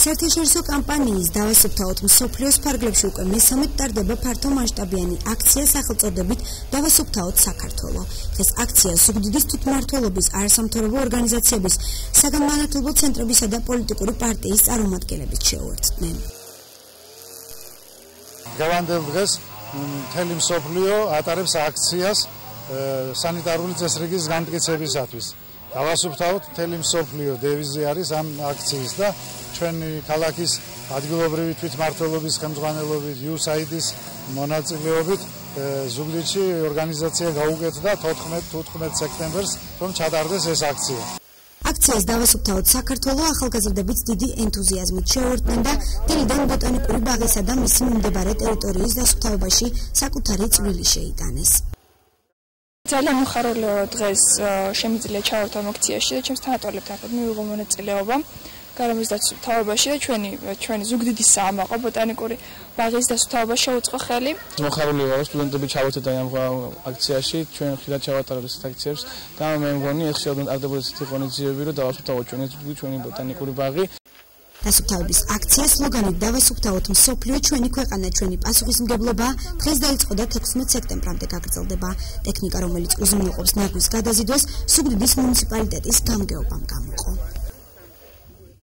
საერთაშორისო კამპანიის დავასუფთავოთ მსოფლიოს ფარგლებში უკვე მესამედ ტარდება ფართო მასშტაბიანი აქცია სახელწოდებით დავასუფთავოთ საქართველო. ეს აქცია ზუგდიდის თვითმმართველობის არასამთავრობო ორგანიზაციების, საგანმანათლებლო ცენტრებისა და პოლიტიკური პარტიის წარმომადგენლებით შეუერთდნენ. Გავანდელ დღეს მთელი მსოფლიო ატარებს აქციას სანიტარული წესრიგის განმტკიცებისათვის. დავასუფთავოთ მთელი მსოფლიო დევიზი არის ამ აქციის და ჩვენი ქალაქის ადგილობრივი თვითმმართველობის ხელმძღვანელობით USAID-ის მონაწილეობით ზუგდიდში ორგანიზაცია გაუკეთდა 14-15 სექტემბერს რომ ჩატარდეს ეს აქცია. აქციას დავასუფთავოთ საქართველო ახალგაზრდებიც დიდი ენთუზიაზმით შეუერთდნენ და დილიდან ბოტანიკური ბაღისა და მისი მიმდებარე ტერიტორიის დასუფთავებაში საკუთარი წვლილი შეიტანეს. ძალიან მოხარულია დღეს შემიძლია ჩავარდო ამ აქციაში და ჩემს თანატოლებთან მივიღო მონაწილეობა გარემოს დასუფთავებაში და ჩვენი ზუგდიდის საამაყო ბოტანიკური ბაღის დასუფთავება შეუწყო ხელი. მოხარული ვარ სტუდენტები ჩავერთდა ამ აქციაში, ჩვენ ხშირად ჩავატარებთ ეს აქციებს და მე მგონი ეს შეუძლია არდებოდა ისეთი ღონისძიებები, რომ დავასუფთავოთ ჩვენი ბოტანიკური ბაღი. დასუფთავების აქცია სლოგანით დავასუფთავოთ მსოფლიო, ჩვენი ქვეყანა, ჩვენი პასუხისმგებლობა დღეს დაიწყო და 16 სექტემბრამდე გაგრძელდება. ტექნიკა, რომელიც უზრუნველყოფს ნაგვის გადაზიდვას, ზუგდიდის მუნიციპალიტეტის გამგეობამ გამოყო.